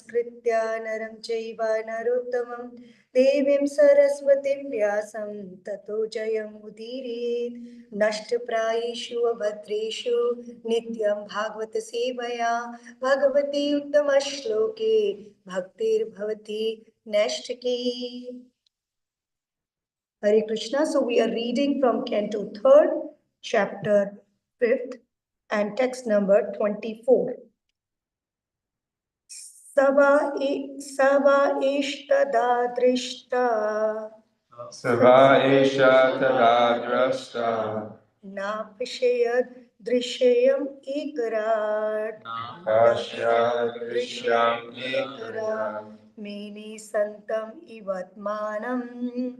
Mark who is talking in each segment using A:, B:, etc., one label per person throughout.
A: नमस्कृत्य नरं चैव नरोत्तमं देवीं सरस्वतीं व्यासं ततो जयमुदीरयेत्। नष्टप्रायेषु अभद्रेषु नित्यं भागवत सेवया Bhagwati उत्तमश्लोके भक्तिर्भवति नैष्ठिकी। Hare Krishna. So we are reading from Canto 3rd, chapter 5th, and text number 24. Sava ishtada drishta.
B: Sava esha tadrashta.
A: Na pashayad drishyam ekarat.
B: Pashya drishyam ekarat.
A: Mene santam ivatmanam.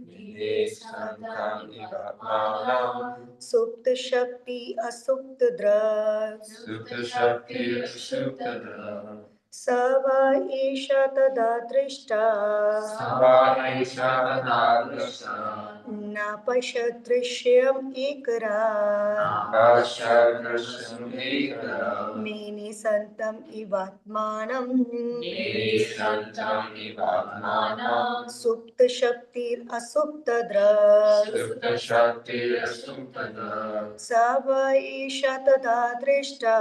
B: Mene santam ivatmanam.
A: Supta shakti asupta drag.
B: Supta shakti asupta drag.
A: Sava isha tada drishta.
B: Sava esha tadrashta.
A: Na pashat drishyam ekarat.
B: Pashya drishyam ekarat.
A: Mene santam ivatmanam.
B: Mene santam ivatmanam.
A: Supta shakti asupta drag.
B: Supta shakti asupta drag.
A: Sava isha tada drishta.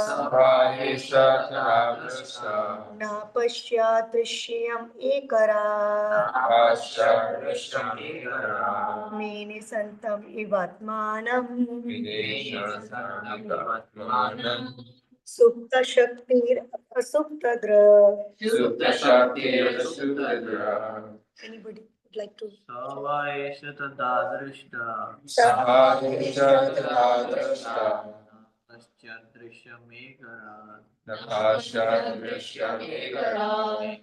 B: Sava esha tadrashta.
A: Na pashat drishyam ekarat.
B: Pashya drishyam ekarat.
A: Mene santam ivatmanam.
B: Mene santam ivatmanam.
A: Supta shaktir asupta drag.
B: Supta shakti asupta drag.
A: Anybody would like to?
C: Sava esha tadrashta.
B: Sava esha tadrashta.
C: Paschat drishyam ekarat.
B: Pashya drishyam ekarat.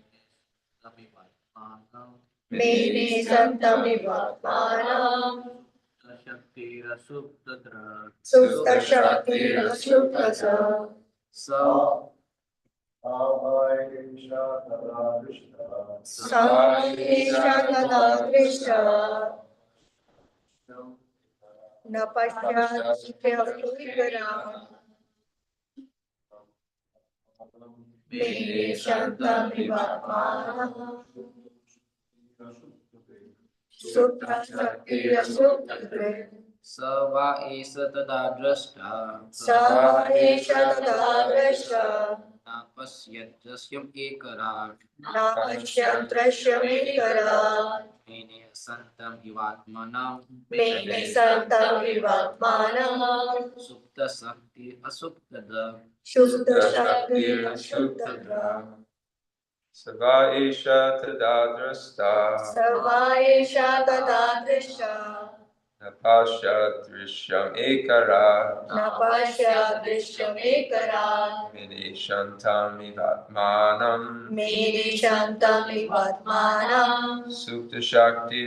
A: Mene santam ivatmanam.
C: Shakti asupta drag.
A: Supta shaktir asupta drag. Sava isha tada drishta. Na pashat drishyam ekarat. Mene santam ivatmanam. Supta shaktir asupta drag.
C: Sava esha tadrashta.
A: Sava isha tada drishta.
C: Paschat drishyam ekarat.
A: Na pashat drishyam ekarat.
C: Mene santam ivatmanam.
A: Mene santam ivatmanam.
C: Supta shakti asupta drag.
A: Supta shaktir asupta drag.
B: Sava esha tadrashta.
A: Sava isha tada drishta.
B: Pashya drishyam ekarat.
A: Na pashat drishyam ekarat.
B: Mene santam ivatmanam.
A: Mene santam ivatmanam.
B: Supta shakti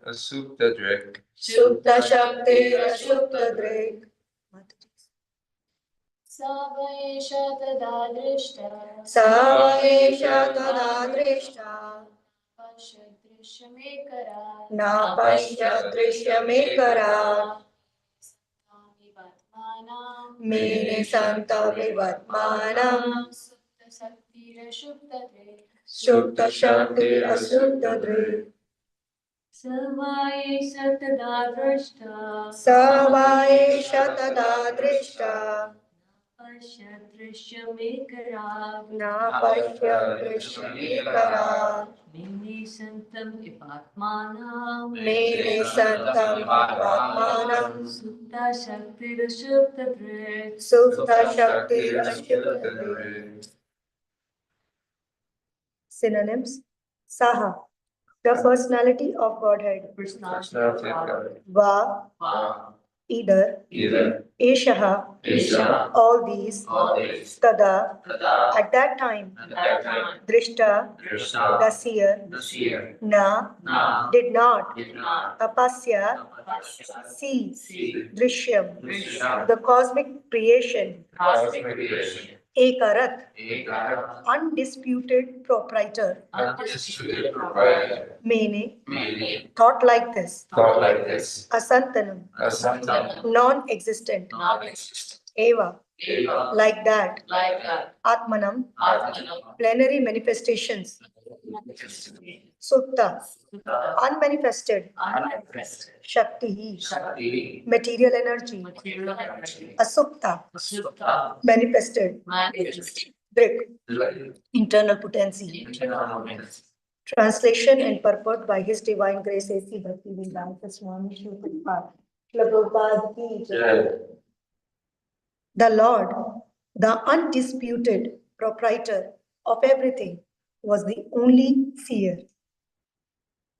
B: asupta drag.
A: Supta shaktir asupta drag.
D: Sava esha tadrashta.
A: Sava isha tada drishta.
D: Pashat drishyam ekarat.
A: Na pashat drishyam ekarat.
D: Vatmanam.
A: Mene santam ivatmanam.
D: Supta shakti asupta drag.
A: Supta shaktir asupta drag.
D: Sava esha tadrashta.
A: Sava isha tada drishta.
D: Pashat drishyam ekarat.
A: Na pashat drishyam ekarat.
D: Mene santam ivatmanam.
A: Mene santam ivatmanam.
D: Supta shakti asupta drag.
A: Supta shaktir asupta drag. Synonyms. Saha, the personality of Godhead.
B: Personality of God.
A: Va, either.
B: Either.
A: Eshaha, all these. Tada, at that time. Drishta, the seer. Na, did not. Tapasya, see. Drishyam, the cosmic creation.
B: Cosmic creation.
A: Ekarat, undisputed proprietor.
B: Undisputed proprietor.
A: Mene,
B: Thought like this.
A: asantanam,
B: Asantam.
A: non-existent. Eva, Like that,
D: like that.
A: Atmanam,
D: Atmanam,
A: plenary manifestations, Sutta, unmanifested,
D: unmanifested,
A: Shakti,
D: Shakti,
A: material energy,
D: material energy,
A: Asupta,
D: Sutta,
A: manifested,
D: manifested,
A: Drik, internal potency. Translation and purport by His Divine Grace A.C. Bhaktivedanta Swami Sri Prabhupada. Prabhupada ki jai. The Lord, the undisputed proprietor of everything, was the only seer.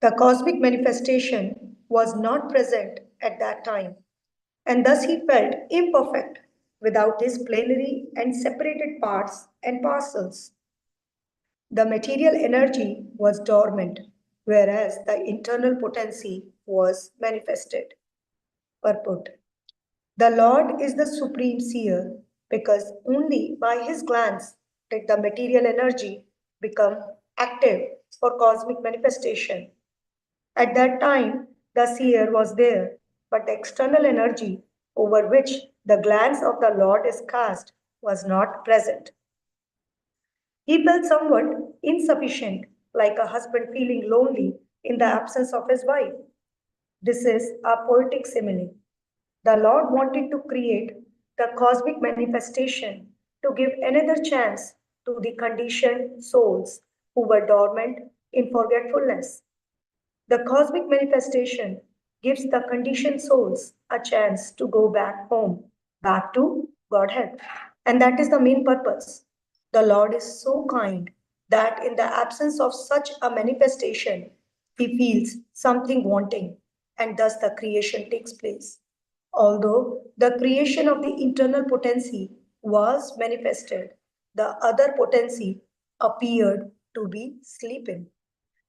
A: The cosmic manifestation was not present at that time, and thus he felt imperfect without his plenary and separated parts and parcels. The material energy was dormant, whereas the internal potency was manifested. Purport. The Lord is the supreme seer because only by his glance did the material energy become active for cosmic manifestation. At that time, the seer was there, but the external energy over which the glance of the Lord is cast was not present. He felt somewhat insufficient, like a husband feeling lonely in the absence of his wife. This is a poetic simile. The Lord wanted to create the cosmic manifestation to give another chance to the conditioned souls who were dormant in forgetfulness. The cosmic manifestation gives the conditioned souls a chance to go back home, back to Godhead. And that is the main purpose. The Lord is so kind that in the absence of such a manifestation, he feels something wanting, and thus the creation takes place. Although the creation of the internal potency was manifested, the other potency appeared to be sleeping.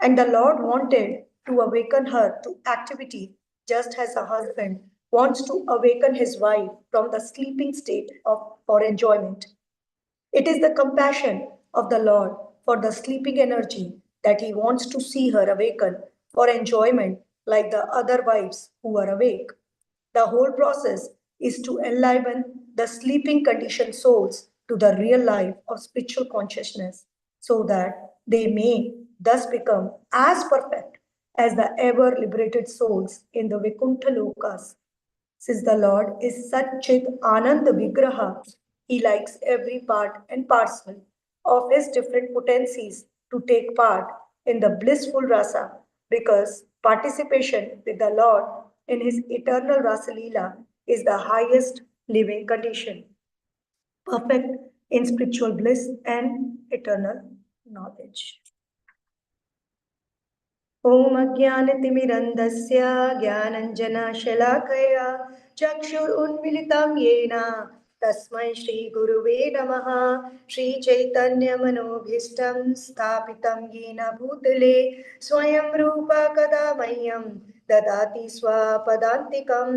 A: And the Lord wanted to awaken her to activity just as a husband wants to awaken his wife from the sleeping state of for enjoyment. It is the compassion of the Lord for the sleeping energy that he wants to see her awaken for enjoyment like the other wives who are awake. The whole process is to enliven the sleeping conditioned souls to the real life of spiritual consciousness so that they may thus become as perfect as the ever liberated souls in the Vaikuntha Lokas. Since the Lord is Satchit Ananda Vigraha, he likes every part and parcel of his different potencies to take part in the blissful rasa because participation with the Lord in his eternal rasa leela is the highest living condition, perfect in spiritual bliss and eternal knowledge. ॐ अज्ञानतिमिरन्धस्य ज्ञानञ्जनशलाकया चक्षुरुन्मिलितं येन तस्मै श्रीगुरुवे नमः श्रीचैतन्यमनोभीष्टं स्थापितं येन भूतले स्वयं रूप कदा मह्यं ददाति स्वपदान्तिकं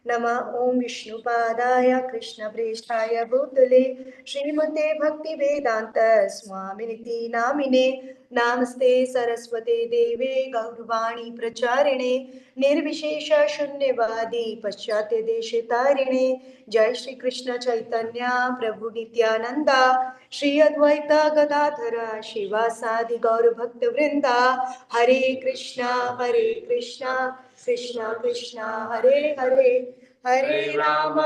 A: नमः ॐ विष्णुपादाय कृष्णप्रेष्ठाय भूतले श्रीमते भक्तिवेदान्त स्वामिनिति नामिने नमस्ते सरस्वते देवे गौरवाणी प्रचारिणे निर्विशेष शून्यवादी पश्चात्य देशतारिणे जय श्री कृष्ण चैतन्य प्रभु नित्यानंदा श्री अद्वैता गदाधर शिवासादि गौर भक्त वृंदा हरे कृष्णा कृष्णा कृष्णा हरे हरे हरे राम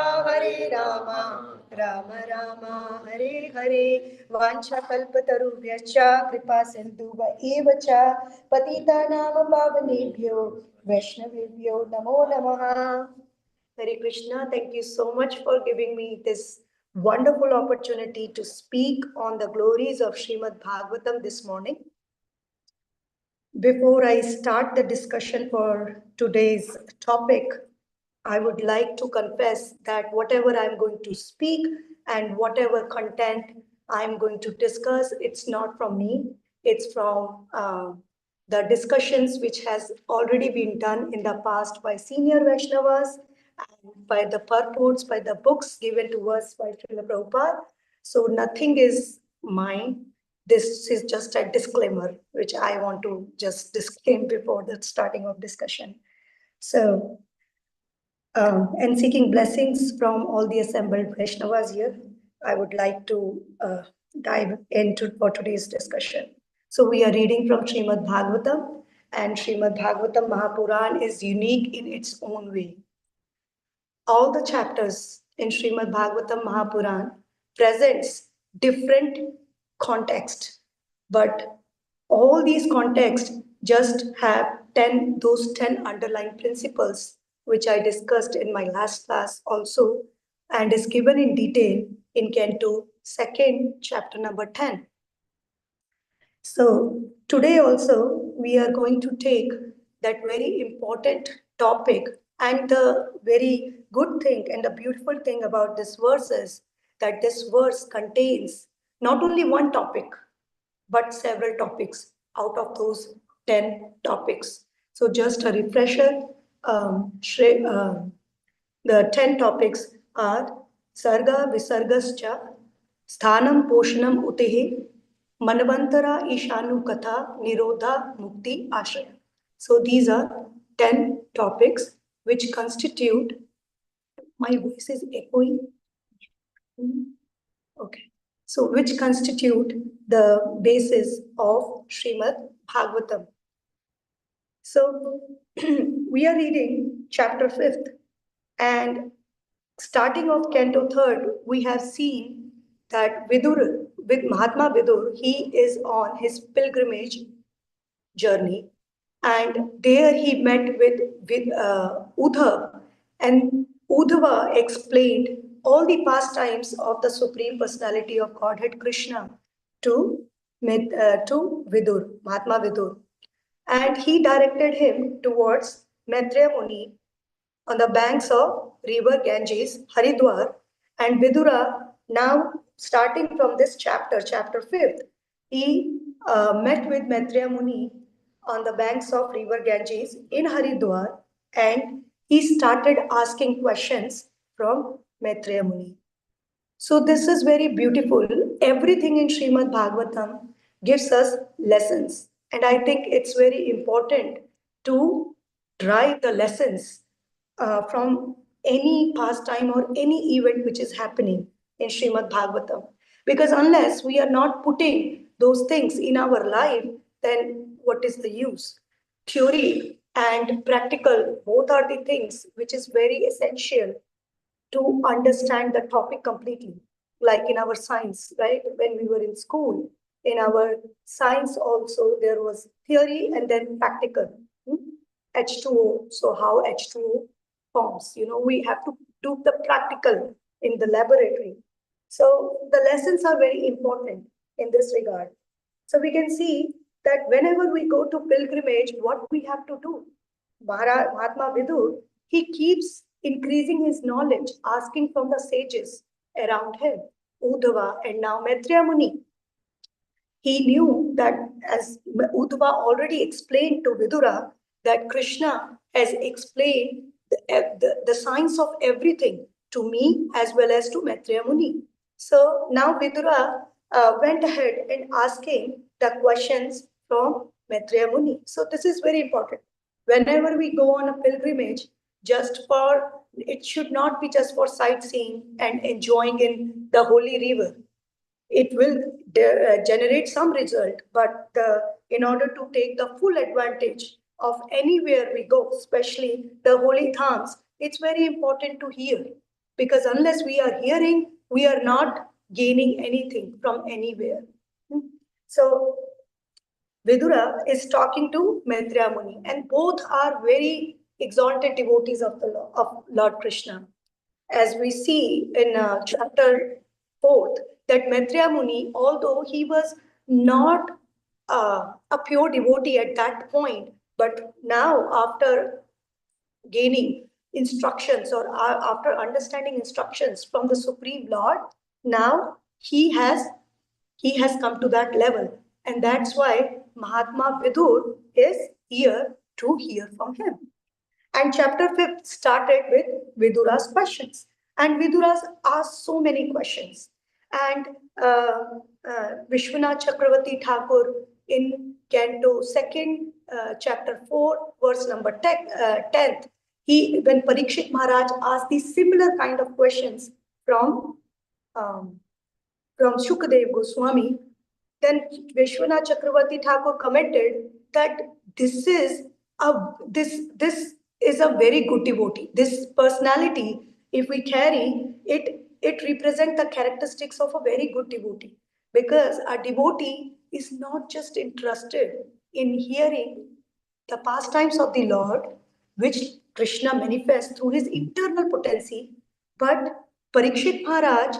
A: राम राम हरे हरे वाञ्छाकल्पतरुभ्यश्च कृपा सिन्धुव एव च पतितानां पावनेभ्यो वैष्णवेभ्यो नमो नमः. Hare Krishna, thank you so much for giving me this wonderful opportunity to speak on the glories of Srimad Bhagavatam this morning. Before I start the discussion for today's topic, I would like to confess that whatever I'm going to speak and whatever content I'm going to discuss, it's not from me. It's from the discussions which has already been done in the past by senior Vaishnavas and by the purports, by the books given to us by Srila Prabhupada. So nothing is mine. This is just a disclaimer, which I want to just disclaim before the starting of discussion. So, and seeking blessings from all the assembled Vaishnavas here. I would like to dive into for today's discussion. So we are reading from Srimad Bhagavatam, and Srimad Bhagavatam Mahapuran is unique in its own way. All the chapters in Srimad Bhagavatam Mahapuran presents different context, but all these contexts just have 10 underlying principles, which I discussed in my last class also, and is given in detail in Canto 2nd, chapter number 10. So today also we are going to take that very important topic, and the very good thing and the beautiful thing about this verse is that this verse contains not only one topic but several topics out of those 10 topics. So just a refresher, the 10 topics are Sarga Visargascha, Sthanam Poshanam Utehi, Manvantara Ishanu Katha, Nirodha Mukti Ashraya. So these are 10 topics which constitute, my voice is echoing. Okay. So which constitute the basis of Srimad Bhagavatam. So we are reading chapter 5th, and starting of Canto 3rd, we have seen that Vidur, with Mahatma Vidur, he is on his pilgrimage journey, and there he met with Uddhav, and Uddhava explained all the pastimes of the Supreme Personality of Godhead Krishna to, to Vidur, Mahatma Vidur, and he directed him towards Maitreya Muni on the banks of river Ganges, Haridwar, and Vidura. Now, starting from this chapter, chapter 5th, he met with Maitreya Muni on the banks of river Ganges in Haridwar, and he started asking questions from Maitreya Muni. So this is very beautiful. Everything in Srimad Bhagavatam gives us lessons. And I think it's very important to drive the lessons from any pastime or any event which is happening in Srimad Bhagavatam. Because unless we are not putting those things in our life, then what is the use? Theory and practical, both are the things which is very essential to understand the topic completely. Like in our science, right? When we were in school, in our science also, there was theory and then practical. H2O, so how H2O forms. We have to do the practical in the laboratory. So the lessons are very important in this regard. So we can see that whenever we go to pilgrimage, what we have to do. Mahatma Vidur, he keeps increasing his knowledge, asking from the sages around him, Uddhava and now Maitreya Muni. He knew that, as Uddhava already explained to Vidura, that Krishna has explained the science of everything to me as well as to Maitreya Muni. So now Vidura went ahead and asking the questions from Maitreya Muni. So this is very important. Whenever we go on a pilgrimage, it should not be just for sightseeing and enjoying in the holy river. It will generate some result, but in order to take the full advantage of anywhere we go, especially the holy dhams, it's very important to hear, because unless we are hearing, we are not gaining anything from anywhere. So Vidura is talking to Maitreya Muni, and both are very exalted devotees of Lord Krishna. As we see in chapter 4th, that Maitreya Muni, although he was not a pure devotee at that point, but now after gaining instructions or after understanding instructions from the Supreme Lord, now he has come to that level. And that's why Mahatma Vidur is here to hear from him. And chapter 5 started with Vidura's questions. And Vidura's asked so many questions. And Vishwanath Chakravarti Thakur in Canto 2nd, chapter 4, verse number 10th, when Parikshit Maharaj asked these similar kind of questions from from Shukadev Goswami, then Vishwanath Chakravarti Thakur commented that this is a very good devotee. This personality, if we carry it, it represents the characteristics of a very good devotee. Because a devotee is not just interested in hearing the pastimes of the Lord, which Krishna manifests through his internal potency, but Parikshit Maharaj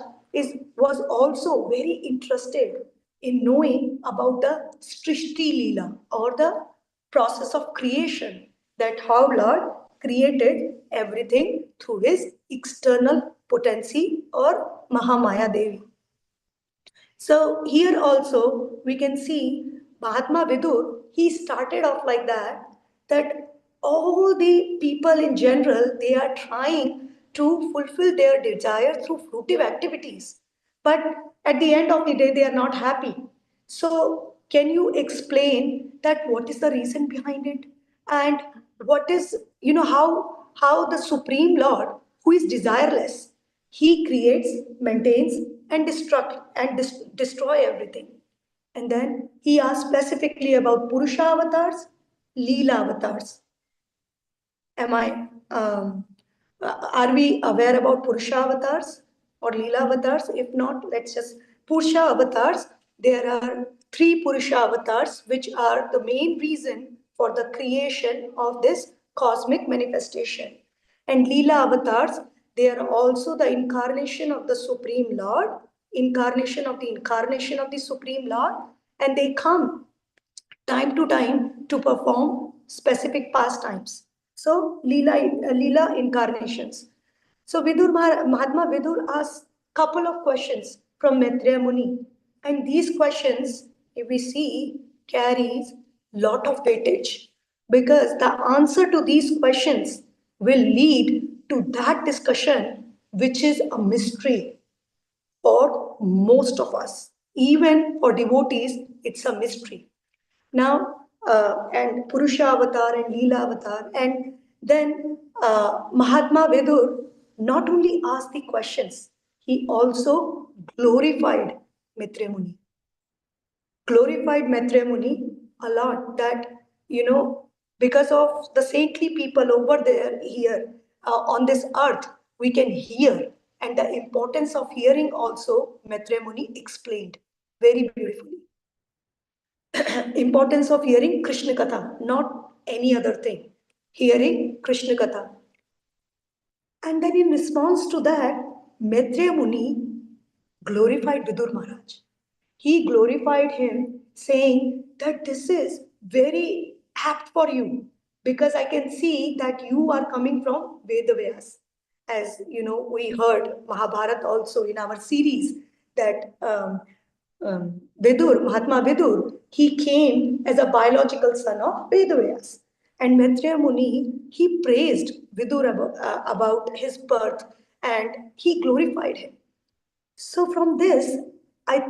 A: was also very interested in knowing about the Srishti Leela or the process of creation, that how Lord created everything through his external potency or Mahamaya Devi. So here also we can see Mahatma Vidur, he started off like that all the people in general, they are trying to fulfill their desire through fruitive activities. But at the end of the day, they are not happy. So can you explain that what is the reason behind it? And what is, how the Supreme Lord, who is desireless, he creates, maintains, and destroy everything. And then he asks specifically about Purusha avatars, Leela avatars. Am I? Are we aware about Purusha avatars or Leela avatars? If not, let's just Purusha avatars. There are three Purusha avatars, which are the main reason for the creation of this cosmic manifestation. And Leela avatars, they are also the incarnation of the Supreme Lord, incarnation of the Supreme Lord, and they come time to time to perform specific pastimes. So, Leela incarnations. So, Mahatma Vidur asked couple of questions from Maitreya Muni, and these questions, if we see, carries lot of weightage because the answer to these questions will lead to that discussion, which is a mystery for most of us. Even for devotees, it's a mystery. Now, and Purusha avatar and Leela avatar, and then Mahatma Vidur not only asked the questions, he also glorified Maitreya Muni. Glorified Maitreya Muni a lot that, because of the saintly people over there here on this earth, we can hear. And the importance of hearing also, Maitreya Muni explained very beautifully. Importance of hearing Krishna Katha, not any other thing. Hearing Krishna Katha. And then in response to that, Maitreya Muni glorified Vidur Maharaj. He glorified him, saying that this is very apt for you because I can see that you are coming from Vedavyas. As you know, we heard Mahabharata also in our series that Vidur, Mahatma Vidur, he came as a biological son of Vedavyas. And Maitreya Muni, he praised Vidur about his birth and he glorified him. So from this, I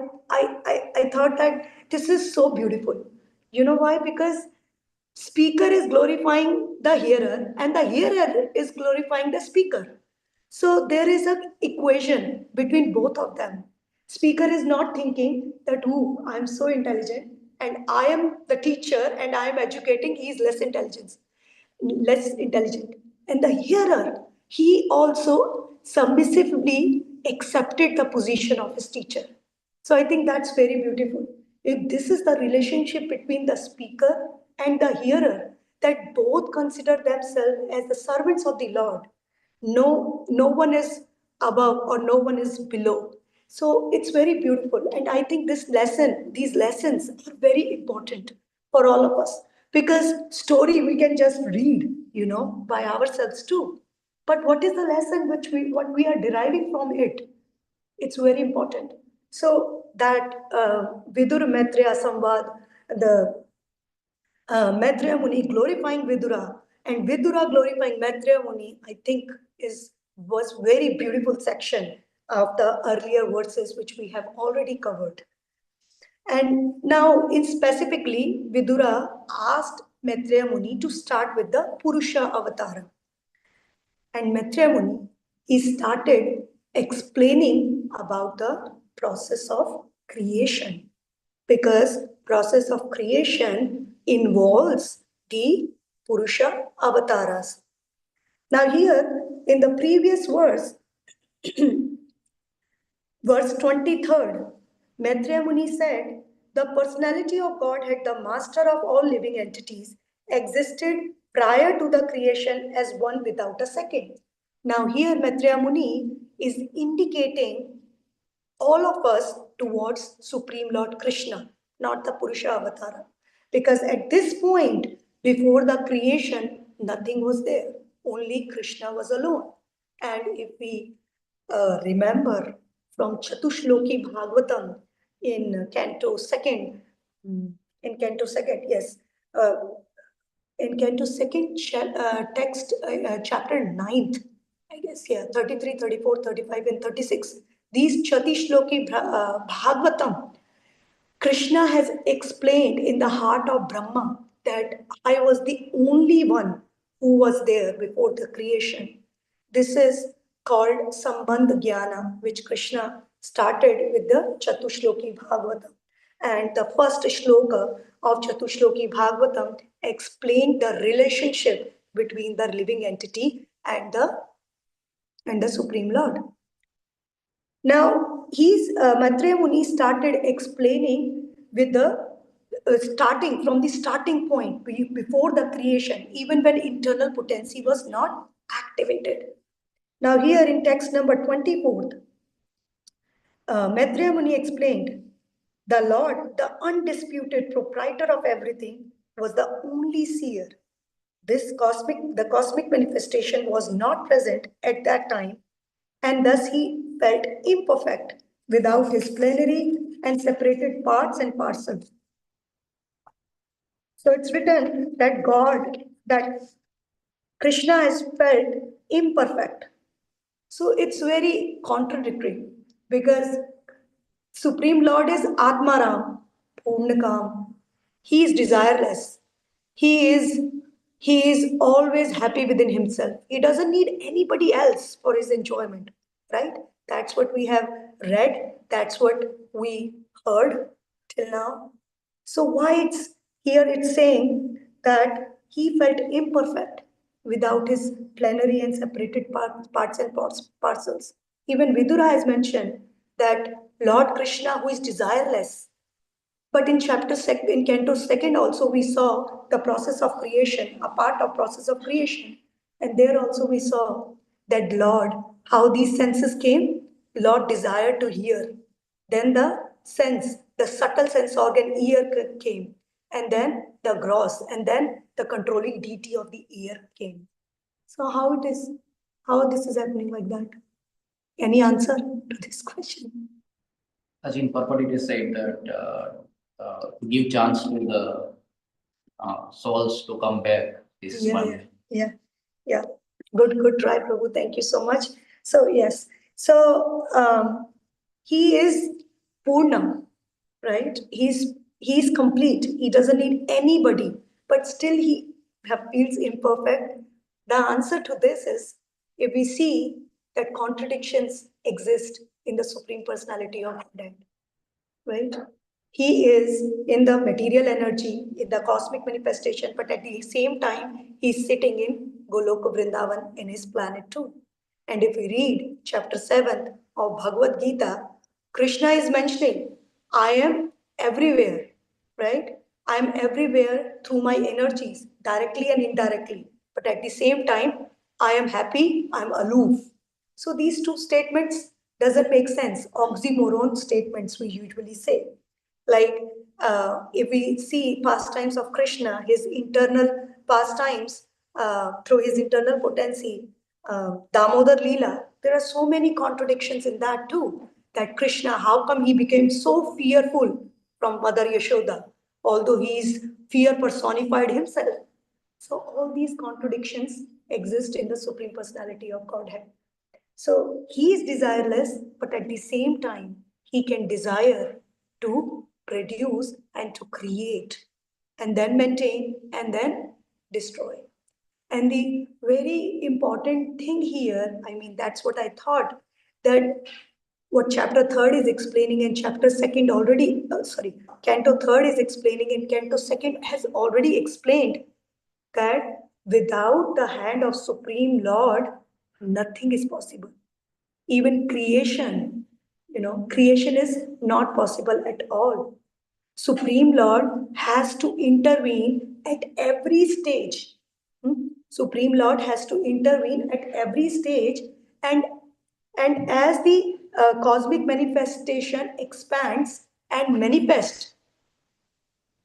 A: thought that this is so beautiful. You know why? Because speaker is glorifying the hearer and the hearer is glorifying the speaker. So there is an equation between both of them. Speaker is not thinking that, oh, I'm so intelligent and I am the teacher and I am educating, he is less intelligent. And the hearer, he also submissively accepted the position of his teacher. So I think that's very beautiful. If this is the relationship between the speaker and the hearer, that both consider themselves as the servants of the Lord. No one is above or no one is below. So it's very beautiful. And I think these lessons are very important for all of us. Because story we can just read, by ourselves too. But what is the lesson what we are deriving from it? It's very important. So that Vidur Maitreya Samvad, the Maitreya Muni glorifying Vidura and Vidura glorifying Maitreya Muni, I think was very beautiful section of the earlier verses which we have already covered. And now, in specifically, Vidura asked Maitreya Muni to start with the Purusha Avatara. And Maitreya Muni, he started explaining about the process of creation, because process of creation involves the Purusha avatars. Now here in the previous verse, verse 23rd, Maitreya Muni said, the personality of Godhead, the master of all living entities, existed prior to the creation as one without a second. Now here Maitreya Muni is indicating all of us towards Supreme Lord Krishna, not the Purusha Avatara. Because at this point, before the creation, nothing was there. Only Krishna was alone. And if we remember from Chatushloki Bhagavatam in Canto 2nd, yes, uh, in Canto 2nd text, chapter 9th, I guess, yeah, 33, 34, 35, and 36. These Chatishloki Bhagavatam, Krishna has explained in the heart of Brahma that I was the only one who was there before the creation. This is called Sambandh Jnana, which Krishna started with the Chatushloki Bhagavatam. And the first shloka of Chatushloki Bhagavatam explained the relationship between the living entity and the Supreme Lord. Now, Maitreya Muni started explaining with the starting from the starting point before the creation, even when internal potency was not activated. Now, here in text number 24, Maitreya Muni explained, the Lord, the undisputed proprietor of everything, was the only seer. The cosmic manifestation was not present at that time, and thus he felt imperfect without his plenary and separated parts and parcels. So it's written that Krishna has felt imperfect. So it's very contradictory because Supreme Lord is Atmaram, Purnakam. He is desireless. He is he is always happy within himself. He doesn't need anybody else for his enjoyment, right? That's what we have read. That's what we heard till now. So why it's here it's saying that he felt imperfect without his plenary and separated parts and parcels. Even Vidura has mentioned that Lord Krishna, who is desireless, but in in Canto 2nd also we saw the process of creation, a part of process of creation. And there also we saw that Lord, how these senses came, Lord desired to hear. Then the subtle sense organ ear came. And then the gross, and then the controlling deity of the ear came. So how this is happening like that? Any answer to this question?
C: As in purport, it is said that to give chance to the souls to come back. This
A: Yeah,
C: one.
A: yeah. Good try, Prabhu. Thank you so much. So yes, so he is Purna, right? He's complete. He doesn't need anybody, but still he feels imperfect. The answer to this is if we see that contradictions exist in the Supreme Personality of Godhead, right? He is in the material energy, in the cosmic manifestation, but at the same time, he's sitting in Goloka Vrindavan in his planet too. And if we read chapter 7 of Bhagavad Gita, Krishna is mentioning, I am everywhere, right? I am everywhere through my energies, directly and indirectly. But at the same time, I am happy, I am aloof. So these two statements doesn't make sense. Oxymoron statements we usually say. Like if we see pastimes of Krishna, his internal pastimes through his internal potency, Damodar Leela, there are so many contradictions in that too. That Krishna, how come he became so fearful from Mother Yashoda, although he is fear personified himself. So all these contradictions exist in the Supreme Personality of Godhead. So he is desireless, but at the same time, he can desire to produce and to create, and then maintain, and then destroy. And the very important thing here, I mean, that's what I thought, that what chapter 3rd is explaining and chapter 2nd already, canto 3rd is explaining and canto 2nd has already explained that without the hand of Supreme Lord, nothing is possible. Even creation, creation is not possible at all. Supreme Lord has to intervene at every stage. Supreme Lord has to intervene at every stage, and as the cosmic manifestation expands and manifests,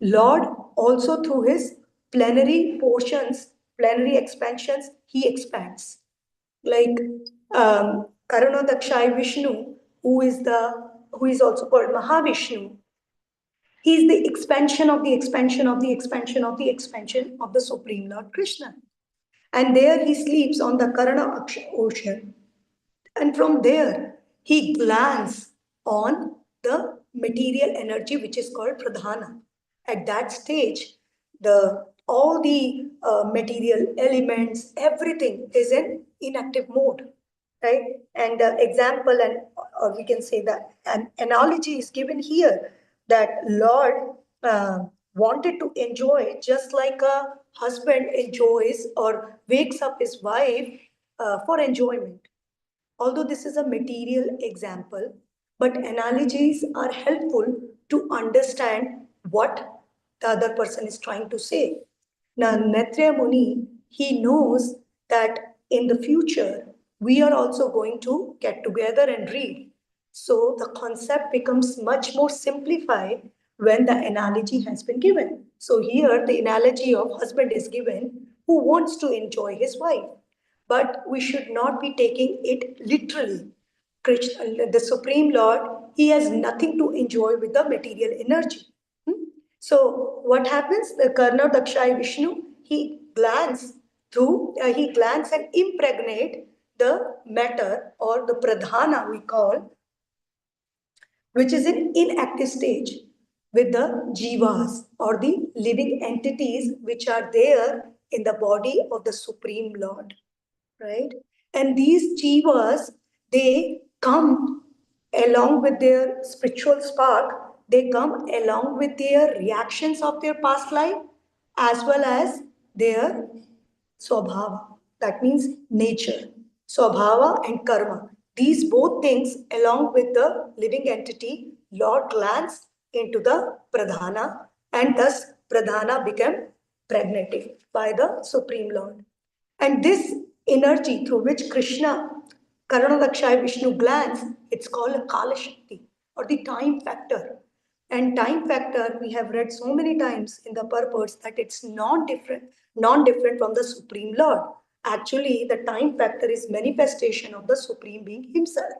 A: Lord also through his plenary portions, plenary expansions, he expands. Like Karanodakshai Vishnu, who is also called Mahavishnu, he is the expansion of the expansion of the expansion of the expansion of the Supreme Lord Krishna. And there he sleeps on the Karana ocean. And from there, he glances on the material energy which is called pradhana. At that stage, the all the material elements, everything is in inactive mode, right? And the example, and or we can say that an analogy is given here that Lord wanted to enjoy just like a husband enjoys or wakes up his wife for enjoyment. Although this is a material example, but analogies are helpful to understand what the other person is trying to say. Now, Netrya Muni, he knows that in the future, we are also going to get together and read. So the concept becomes much more simplified when the analogy has been given. So here the analogy of husband is given who wants to enjoy his wife, but we should not be taking it literally. Krishna, the Supreme Lord, he has nothing to enjoy with the material energy. So what happens? The Karna Dakshai Vishnu, he glance and impregnate the matter or the pradhana we call, which is in inactive stage with the jivas or the living entities which are there in the body of the Supreme Lord, right? And these jivas, they come along with their spiritual spark, they come along with their reactions of their past life as well as their swabhava. That means nature. Swabhava and karma. These both things, along with the living entity, Lord glance into the pradhana, and thus pradhana became pregnated by the Supreme Lord. And this energy through which Krishna, Karanodakshaya Vishnu glance, it's called a Kala Shakti or the time factor. And time factor, we have read so many times in the purports that it's non-different from the Supreme Lord. Actually, the time factor is manifestation of the Supreme Being Himself.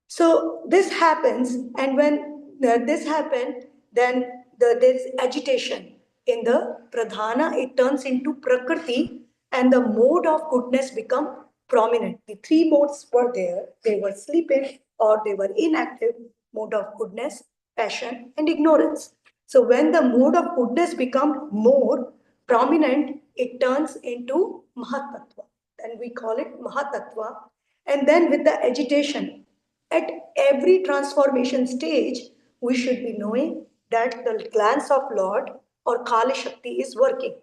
A: So this happens, and when this happens, then there is agitation in the pradhana. It turns into prakriti, and the mode of goodness become prominent. The three modes were there. They were sleeping or they were inactive. Mode of goodness, passion, and ignorance. So when the mode of goodness become more prominent, it turns into mahatattva, and we call it mahatattva. And then with the agitation, at every transformation stage, we should be knowing that the glance of Lord or Kali Shakti is working,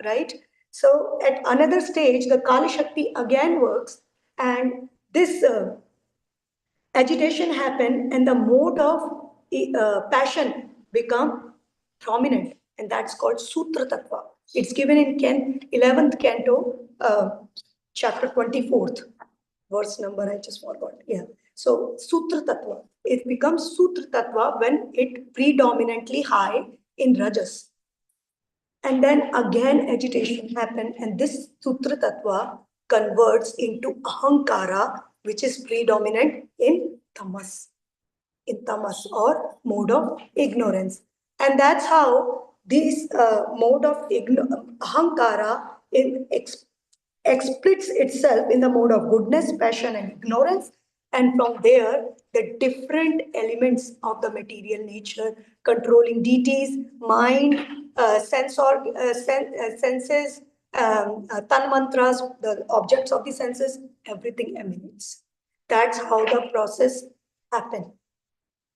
A: right? So at another stage, the Kali Shakti again works, and this agitation happen, and the mode of passion become prominent, and that's called Sutra Tattva. It's given in 11th canto, chapter 24th verse number I just forgot. Yeah. So Sutra Tattva. It becomes Sutra Tattva when it predominantly high in Rajas. And then again agitation happen, and this Sutra Tattva converts into Ahankara, which is predominant in tamas or mode of ignorance. And that's how this mode of Ahankara explits itself in the mode of goodness, passion, and ignorance. And from there, the different elements of the material nature, controlling deities, mind, senses, tan mantras, the objects of the senses, everything emanates. That's how the process happen.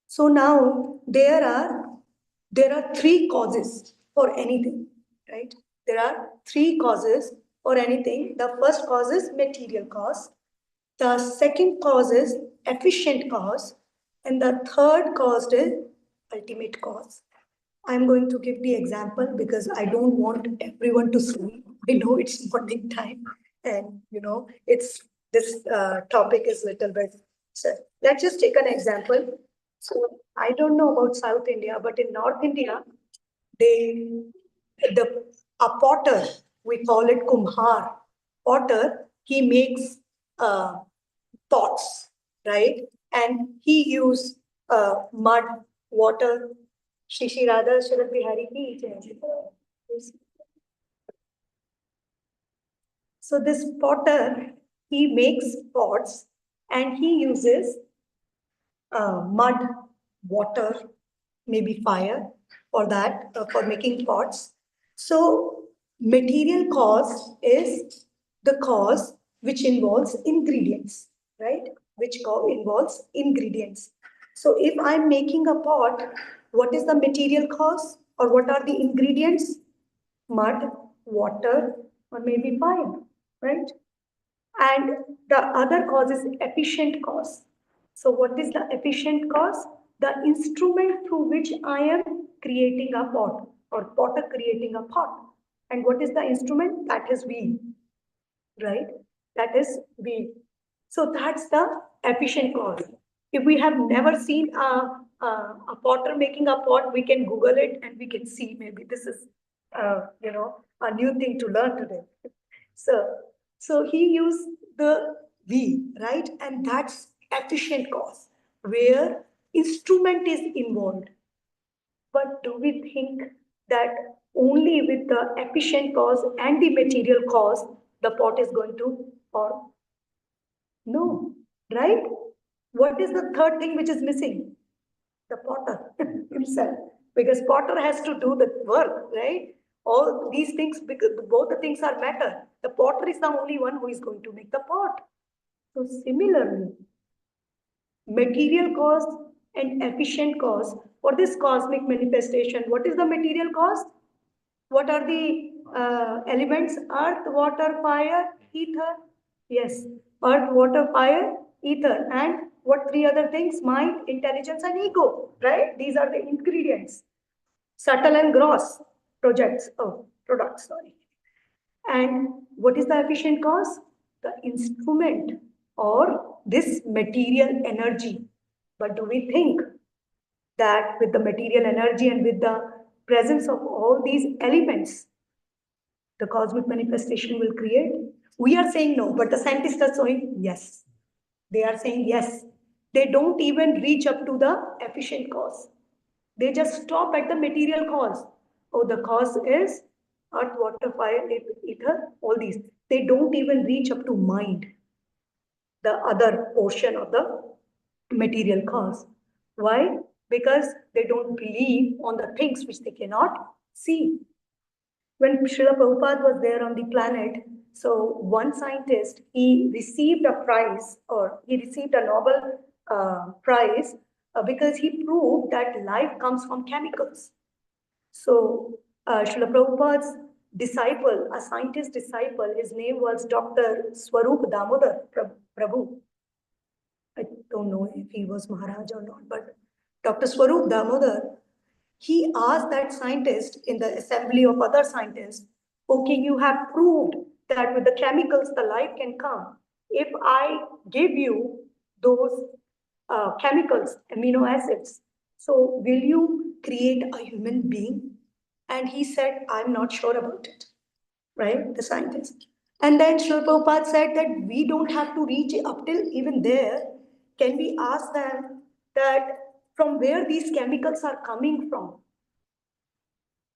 A: So now there are three causes for anything, right? There are three causes for anything. The first cause is material cause. The second cause is efficient cause. And the third cause is ultimate cause. I'm going to give the example because I don't want everyone to sleep. I know it's morning time and it's this topic is little bit. So let's just take an example. So I don't know about South India, but in North India, they the a potter, we call it kumhar. Potter, he makes uh, pots, right? And he used mud, water. Shishi Radha Sharad Bihari ki jai. So this potter, he makes pots and he uses mud, water, maybe fire for that, for making pots. So material cause is the cause which involves ingredients, right? Which involves ingredients. So if I'm making a pot, what is the material cause or what are the ingredients? Mud, water, or maybe fire, right? And the other cause is efficient cause. So what is the efficient cause? The instrument through which I am creating a pot or potter creating a pot. And what is the instrument? That is wheel, right? That is wheel. So that's the efficient cause. If we have never seen a potter making a pot, we can Google it and we can see maybe this is, a new thing to learn today. So, so he used the wheel, right? And that's efficient cause where instrument is involved. But do we think that only with the efficient cause and the material cause the pot is going to form? No, right? What is the third thing which is missing? The potter himself. Because potter has to do the work, right? All these things, because both the things are matter. The potter is the only one who is going to make the pot. So similarly, material cause and efficient cause for this cosmic manifestation. What is the material cause? What are the elements? Earth, water, fire, ether. Yes, earth, water, fire, ether. And what three other things? Mind, intelligence, and ego. Right? These are the ingredients. Subtle and gross products, sorry. And what is the efficient cause? The instrument or this material energy. But do we think that with the material energy and with the presence of all these elements, the cosmic manifestation will create? We are saying no, but the scientists are saying yes. They are saying yes. They don't even reach up to the efficient cause. They just stop at the material cause. Oh, the cause is earth, water, fire, ether, all these. They don't even reach up to mind, the other portion of the material cause. Why? Because they don't believe on the things which they cannot see. When Srila Prabhupada was there on the planet, so one scientist, he received a prize or he received a Nobel prize because he proved that life comes from chemicals. So Srila Prabhupada's disciple, a scientist disciple, his name was Dr. Swarup Damodar Prabhu. I don't know if he was Maharaj or not, but Dr. Swarup Damodar, he asked that scientist in the assembly of other scientists, okay, you have proved that with the chemicals the life can come. If I give you those chemicals, amino acids, so will you create a human being? And he said, I'm not sure about it, right? The scientist. And then Srila Prabhupada said that we don't have to reach up till even there. Can we ask them that from where these chemicals are coming from?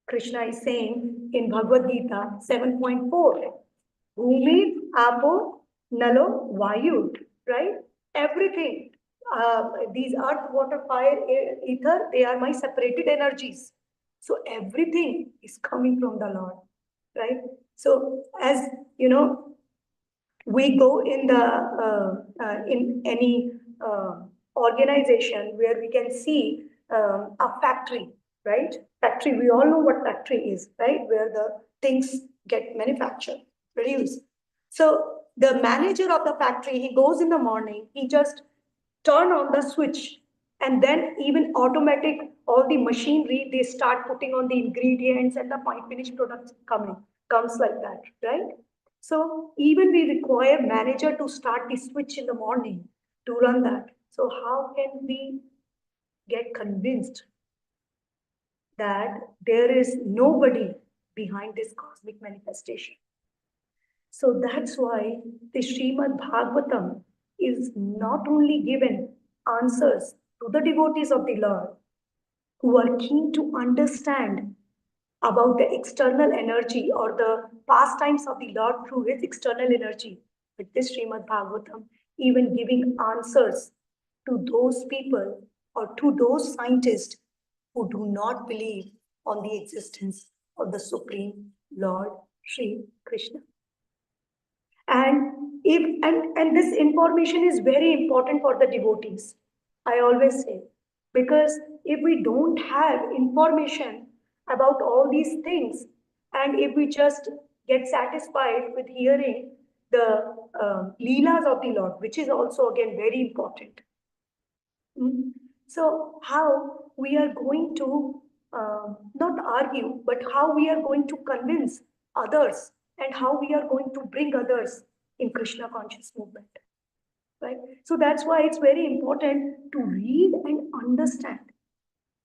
A: Krishna is saying in Bhagavad Gita 7.4, Bhumi, Apo, Nalo, Vayu, right? Everything. These earth, water, fire, air, ether, they are my separated energies. So everything is coming from the Lord, right? So as you know, we go in the in any organization where we can see a factory, right? Factory, we all know what factory is, right? Where the things get manufactured, produced. So the manager of the factory, he goes in the morning, he just turn on the switch, and then even automatic, all the machinery, they start putting on the ingredients and the point finished products comes like that, right? So even we require manager to start the switch in the morning to run that. So how can we get convinced that there is nobody behind this cosmic manifestation? So that's why the Srimad Bhagavatam is not only given answers to the devotees of the Lord who are keen to understand about the external energy or the pastimes of the Lord through his external energy, but this Srimad Bhagavatam even giving answers to those people or to those scientists who do not believe on the existence of the Supreme Lord Sri Krishna. And this information is very important for the devotees, I always say, because if we don't have information about all these things, and if we just get satisfied with hearing the leelas of the Lord, which is also again very important. So how we are going to not argue, but how we are going to convince others and how we are going to bring others in Krishna conscious movement, right? So that's why it's very important to read and understand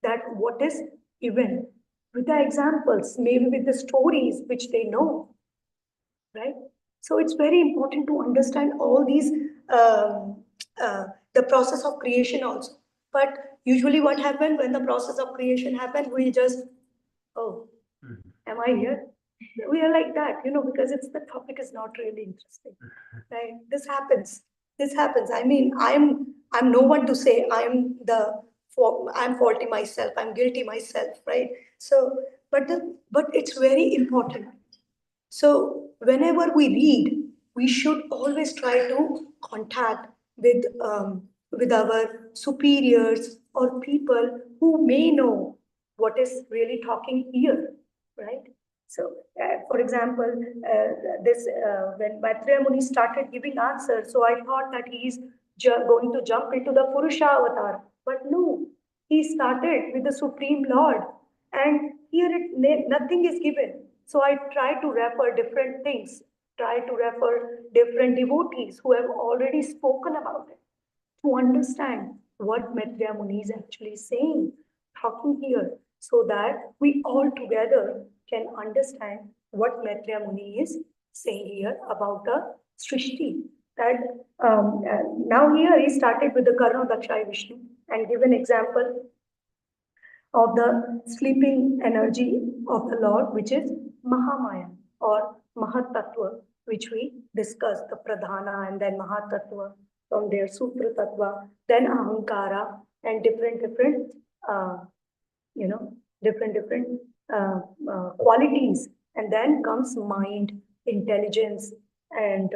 A: that what is given with the examples, maybe with the stories which they know, right? So it's very important to understand all these, the process of creation also. But usually what happened when the process of creation happened, we just, oh, am I here? We are like that, because the topic is not really interesting, right? This happens. This happens. I mean, I'm no one to say I'm faulty myself. I'm guilty myself, right? So, but it's very important. So whenever we read, we should always try to contact with our superiors or people who may know what is really talking here, right? So, for example, this when Maitreya Muni started giving answers, so I thought that he's going to jump into the Purusha avatar, but no, he started with the Supreme Lord, and here nothing is given. So I try to refer different things, try to refer different devotees who have already spoken about it to understand what Maitreya Muni is actually saying, talking here, so that we all together can understand what Maitreya Muni is saying here about the Srishti. That now here he started with the Karna Dakshaya Vishnu and give an example of the sleeping energy of the Lord, which is Mahamaya or Mahatattva, which we discussed, the Pradhana and then Mahatattva, from there Sutra Tattva, then Ahankara, and different qualities. And then comes mind, intelligence, and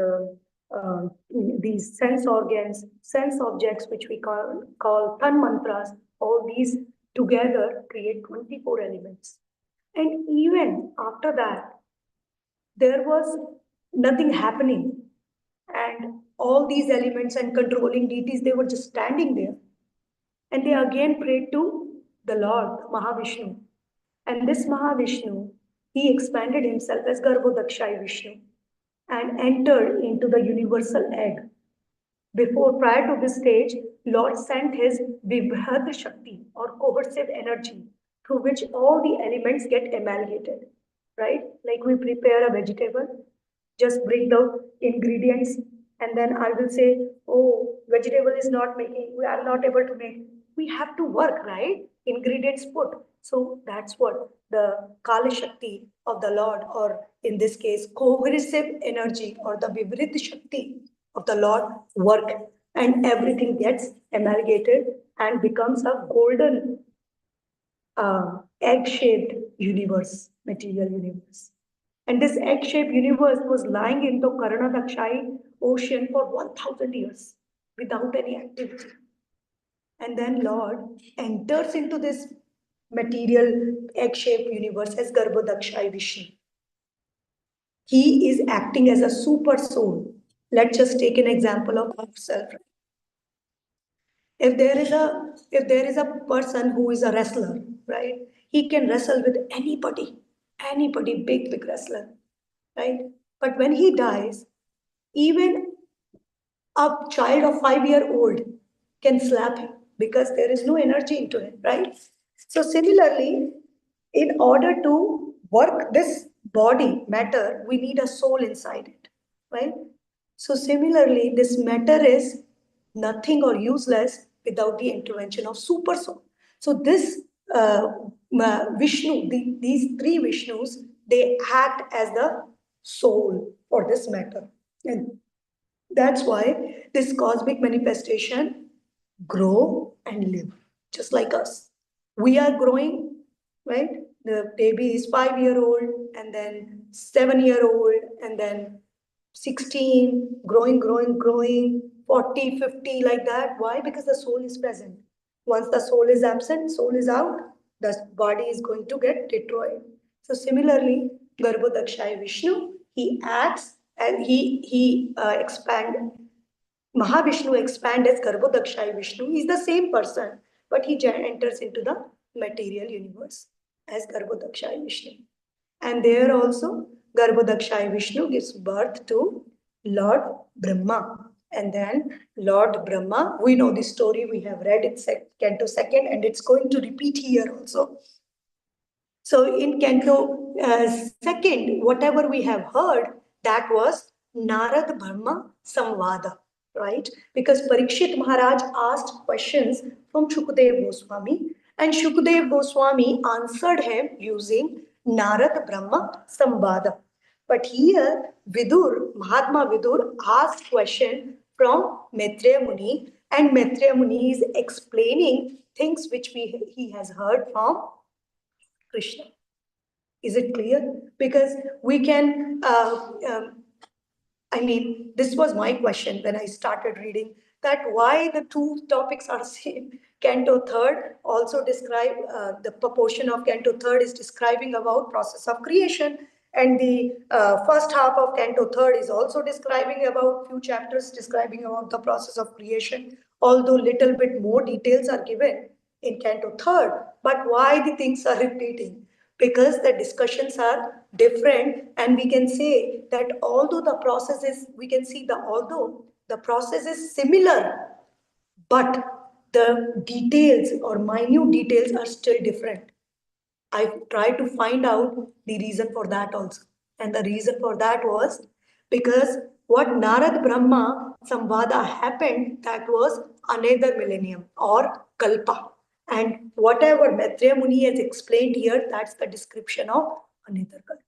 A: these sense organs, sense objects, which we call Tan Mantras. All these together create 24 elements. And even after that, there was nothing happening. And all these elements and controlling deities, they were just standing there. And they again prayed to the Lord, Mahavishnu. And this Mahavishnu, he expanded himself as Garbhodakshaya Vishnu and entered into the universal egg. Prior to this stage, Lord sent his Vibhrad Shakti or coercive energy through which all the elements get amalgamated, right? Like we prepare a vegetable, just bring the ingredients, and then I will say, oh, vegetable is not making, we are not able to make. We have to work, right? Ingredients put. So that's what the Kali Shakti of the Lord, or in this case, coercive energy or the Vibrit Shakti of the Lord work, and everything gets amalgamated and becomes a golden egg-shaped universe, material universe. And this egg-shaped universe was lying into Karna Dakshai ocean for 1,000 years without any activity. And then Lord enters into this material egg-shaped universe as Garbhodakshai Vishnu. He is acting as a super soul. Let's just take an example of ourselves. If there is a person who is a wrestler, right? He can wrestle with anybody, big wrestler, right? But when he dies, even a child of 5 year old can slap him because there is no energy into it, right? So similarly, in order to work this body matter, we need a soul inside it, right? So similarly, this matter is nothing or useless without the intervention of super soul. So this Vishnu, these three Vishnus, they act as the soul for this matter. And that's why this cosmic manifestation grow and live, just like us. We are growing, right? The baby is 5 year old, and then 7 year old, and then 16, growing, 40, 50, like that. Why? Because the soul is present. Once the soul is absent, soul is out, the body is going to get destroyed. So similarly, Garbhodakshaya Vishnu, he acts and he expand. Mahavishnu expand as Garbhodakshaya Vishnu. He is the same person, but he enters into the material universe as Garbhodakshaya Vishnu. And there also, Garbhodakshaya Vishnu gives birth to Lord Brahma. And then Lord Brahma, we know the story, we have read it Canto 2nd, and it's going to repeat here also. So in Canto 2nd, whatever we have heard, that was Narad Brahma Samvada, right? Because Parikshit Maharaj asked questions from Shukadev Goswami, and Shukadev Goswami answered him using Narad Brahma Samvada. But here, Mahatma Vidur asked question from Maitreya Muni, and Maitreya Muni is explaining things which he has heard from Krishna. Is it clear? Because we can, this was my question when I started reading, that why the two topics are same. Canto 3rd also describe, the proportion of Canto 3rd is describing about process of creation, and the first half of Canto 3rd is also describing about few chapters describing about the process of creation, although little bit more details are given in Canto 3rd. But why the things are repeating? Because the discussions are different, and we can say that although the process is, we can see the although the process is similar, but the details or minute details are still different. I tried to find out the reason for that also. And the reason for that was because what Narad Brahma Samvada happened, that was another millennium or Kalpa. And whatever Maitreya Muni has explained here, that's the description of another Kalpa.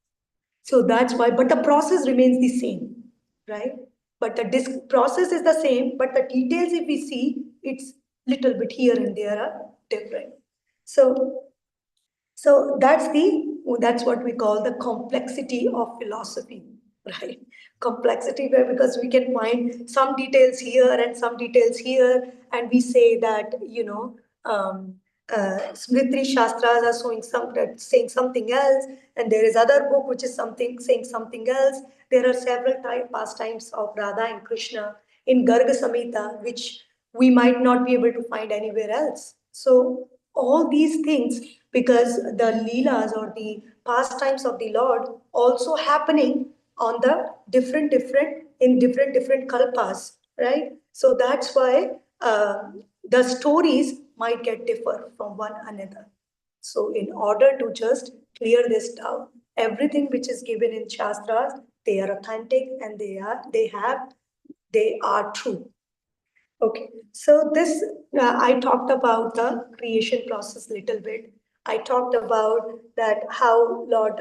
A: So that's why, but the process remains the same, right? But the process is the same, but the details, if we see, it's little bit here and there are different. So that's what we call the complexity of philosophy, right? Complexity where, because we can find some details here and some details here, and we say that Smriti Shastras are saying something else, and there is other book which is saying something else. There are several pastimes of Radha and Krishna in Garga Samhita which we might not be able to find anywhere else. So all these things, because the leelas or the pastimes of the Lord also happening on the different kalpas, right? So that's why the stories might get differ from one another. So in order to just clear this doubt, everything which is given in Shastras, they are authentic and they are true. Okay, so this I talked about the creation process little bit. I talked about that how Lord,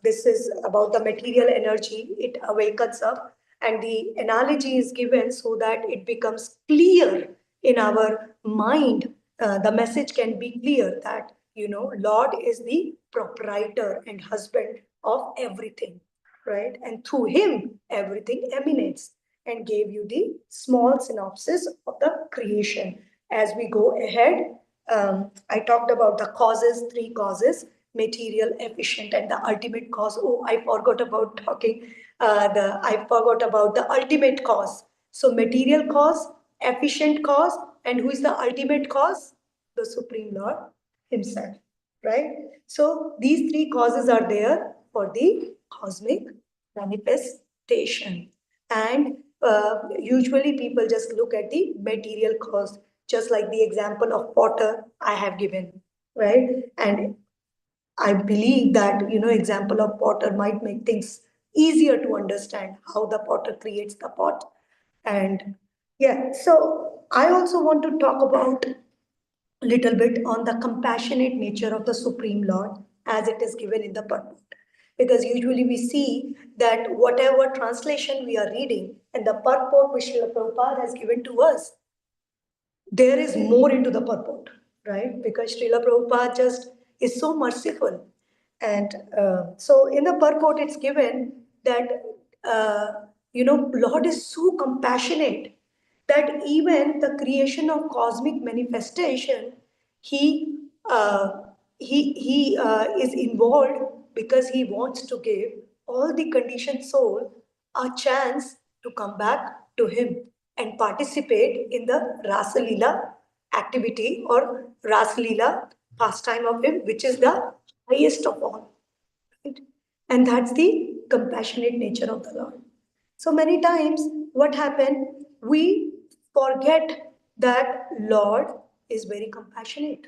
A: this is about the material energy, it awakens up, and the analogy is given so that it becomes clear in our mind. The message can be clear that, Lord is the proprietor and husband of everything, right? And through him, everything emanates, and gave you the small synopsis of the creation. as we go ahead, I talked about the causes, three causes: material, efficient, and the ultimate cause. Oh, I forgot about talking. I forgot about the ultimate cause. So material cause, efficient cause, and who is the ultimate cause? The Supreme Lord Himself, right? So these three causes are there for the cosmic manifestation. And usually people just look at the material cause, just like the example of potter I have given, right? And I believe that, example of potter might make things easier to understand how the potter creates the pot. And yeah, so I also want to talk about a little bit on the compassionate nature of the Supreme Lord as it is given in the purport. Because usually we see that whatever translation we are reading and the purport which Srila Prabhupada has given to us, there is more into the purport, right? Because Srila Prabhupada just is so merciful. And so in the purport, it's given that, Lord is so compassionate that even the creation of cosmic manifestation, he, uh, he is involved because he wants to give all the conditioned soul a chance to come back to him and participate in the Rasalila activity or Rasalila pastime of him, which is the highest of all. Right? And that's the compassionate nature of the Lord. So many times, what happened? We forget that Lord is very compassionate.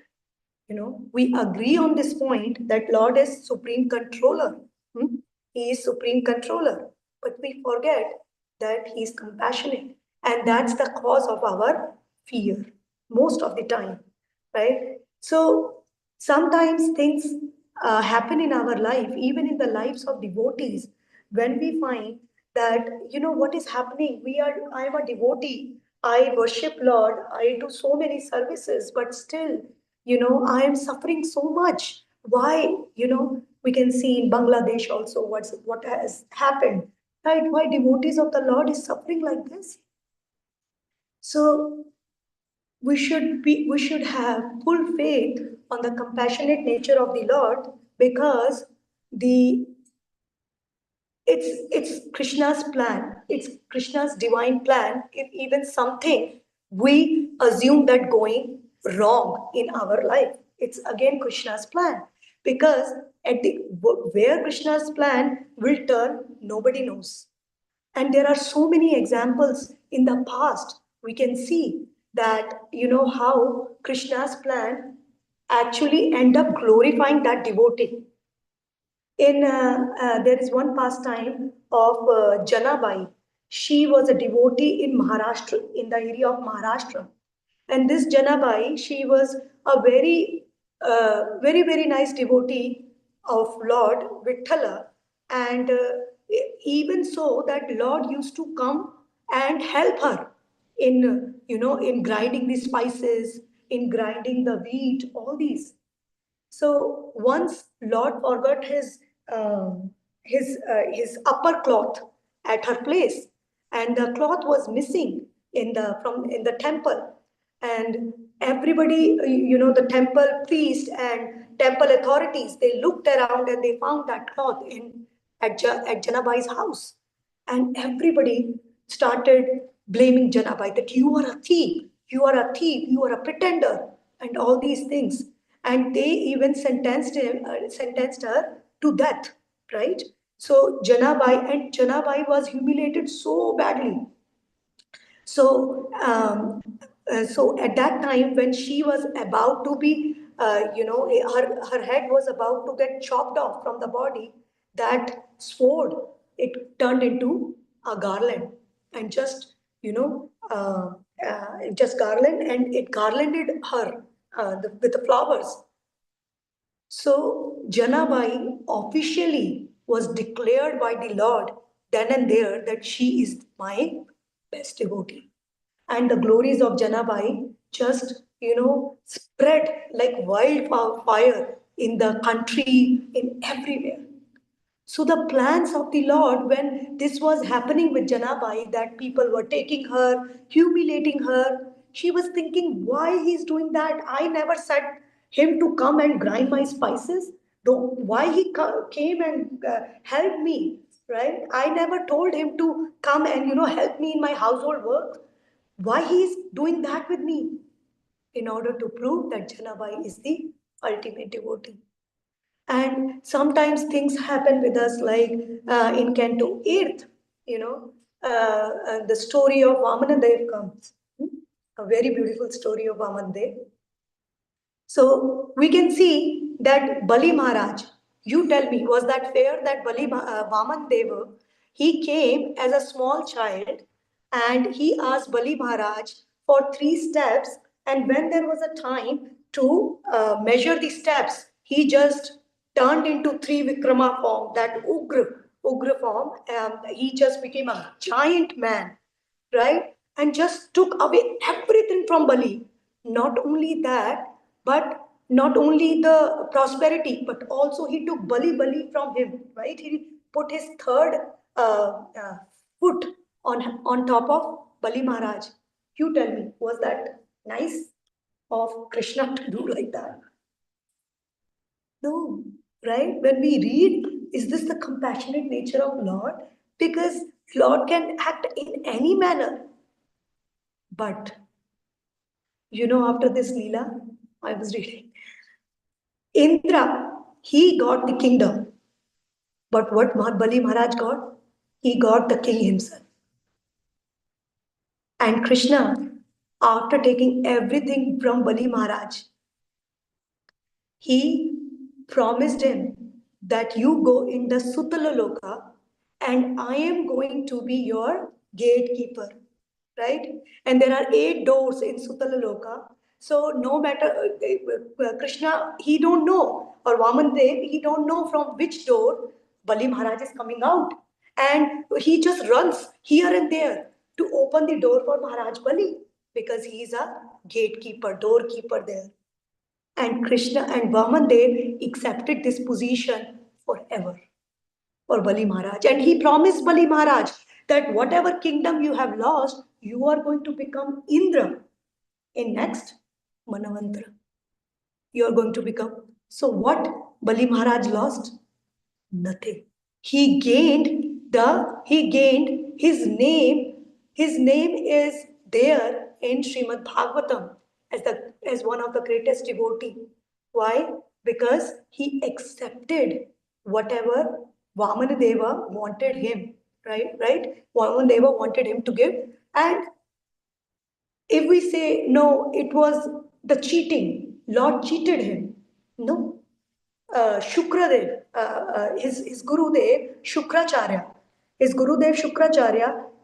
A: We agree on this point that Lord is supreme controller. He is supreme controller, but we forget that he is compassionate, and that's the cause of our fear most of the time, right? So sometimes things happen in our life, even in the lives of devotees, when we find that what is happening. I am a devotee. I worship Lord. I do so many services, but still I am suffering so much. Why? We can see in Bangladesh also what has happened, right? Why devotees of the Lord is suffering like this? So we should have full faith on the compassionate nature of the Lord, because the it's Krishna's plan. It's Krishna's divine plan. If even something we assume that going wrong in our life, it's again Krishna's plan. Because at the where Krishna's plan will turn, nobody knows. And there are so many examples in the past. We can see that how Krishna's plan actually end up glorifying that devotee. There is one pastime of Janabai. She was a devotee in Maharashtra, in the area of Maharashtra. And this Janabai, she was a very nice devotee of Lord Vithala. And even so, that Lord used to come and help her in, in grinding the spices, in grinding the wheat, all these. So once Lord forgot his upper cloth at her place, and the cloth was missing in the temple, and everybody, the temple priest and temple authorities, they looked around and they found that cloth at Janabai's house, and everybody started blaming Janabai that you are a thief, you are a thief, you are a pretender, and all these things. And they even sentenced her to death, right? So Janabai was humiliated so badly. So at that time, when she was about to be, her head was about to get chopped off from the body, that sword, it turned into a garland, and just garland, and it garlanded her with the flowers. So Janabai officially was declared by the Lord then and there that she is my best devotee. And the glories of Janabai just, spread like wildfire in the country, in everywhere. So the plans of the Lord, when this was happening with Janabai, that people were taking her, humiliating her, she was thinking, why he's doing that? I never said him to come and grind my spices. Why he came and helped me, right? I never told him to come and help me in my household work. Why he is doing that with me? In order to prove that Janabai is the ultimate devotee. And sometimes things happen with us, like in Canto 8th, the story of Vamanadev comes. A very beautiful story of Vamanadev. So we can see that Bali Maharaj, you tell me, was that fair that Vaman Deva, he came as a small child and he asked Bali Maharaj for 3 steps, and when there was a time to measure the steps, he just turned into three Vikrama form, that Ugra form, he just became a giant man, right? And just took away everything from Bali. Not only that, but not only the prosperity, but also he took Bali from him, right? He put his third foot on top of Bali Maharaj. You tell me, was that nice of Krishna to do like that? No, right? When we read, is this the compassionate nature of Lord? Because Lord can act in any manner. But after this Leela, I was reading. Indra, he got the kingdom. But what Bali Maharaj got? He got the king himself. And Krishna, after taking everything from Bali Maharaj, he promised him that you go in the Sutala Loka and I am going to be your gatekeeper, right? And there are 8 doors in Sutala Loka. So no matter Krishna, he don't know, or Vaman Dev, he don't know from which door Bali Maharaj is coming out. And he just runs here and there to open the door for Maharaj Bali because he is a gatekeeper, doorkeeper there. And Krishna and Vamandev accepted this position forever for Bali Maharaj. And he promised Bali Maharaj that whatever kingdom you have lost, you are going to become Indra in next Manavantra. You are going to become. So what Bali Maharaj lost? Nothing. He gained his name is there in Srimad Bhagavatam as one of the greatest devotee. Why? Because he accepted whatever Vamanadeva wanted him. Right? Vamanadeva wanted him to give. And if we say no, it was the cheating, Lord cheated him. No, Shukradev, his Gurudev Shukracharya,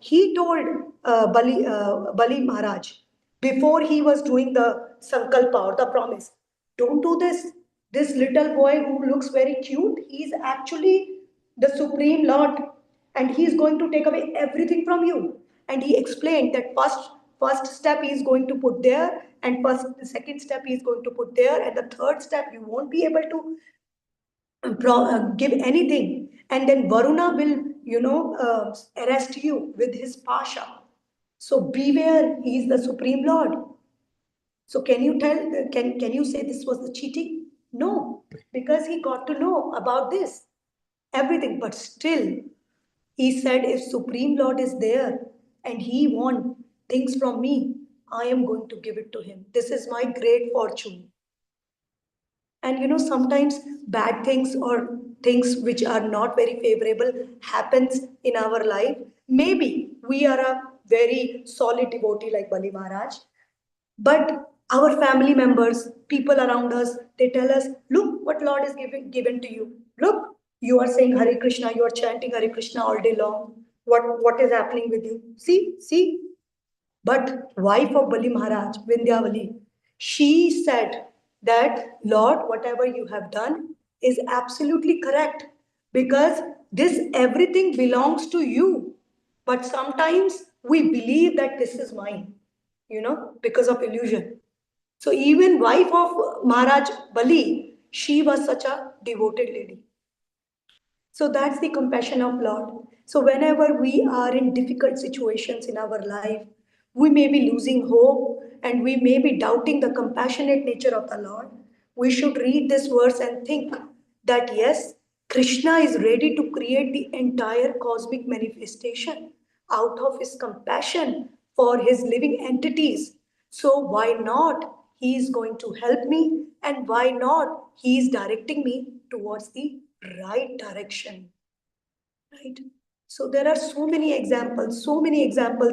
A: he told Bali Maharaj before he was doing the sankalpa or the promise, don't do this. This little boy who looks very cute, he is actually the Supreme Lord, and he is going to take away everything from you. And he explained that first step he is going to put there, and the second step he is going to put there, and the third step you won't be able to give anything, and then Varuna will arrest you with his pasha. So beware, he is the Supreme Lord. So can you say this was the cheating? No, because he got to know about this everything, but still he said, if Supreme Lord is there and he wants things from me, I am going to give it to him. This is my great fortune. And sometimes bad things or things which are not very favorable happens in our life. Maybe we are a very solid devotee like Bali Maharaj, but our family members, people around us, they tell us, look what Lord is given to you. Look, you are saying Hare Krishna, you are chanting Hare Krishna all day long. What is happening with you? See. But wife of Bali Maharaj, Vindhyavali, she said that, Lord, whatever you have done is absolutely correct because this everything belongs to you. But sometimes we believe that this is mine, because of illusion. So even wife of Maharaj Bali, she was such a devoted lady. So that's the compassion of Lord. So whenever we are in difficult situations in our life, we may be losing hope and we may be doubting the compassionate nature of the Lord, we should read this verse and think that yes, Krishna is ready to create the entire cosmic manifestation out of his compassion for his living entities. So why not he is going to help me, and why not he is directing me towards the right direction, right? So there are so many examples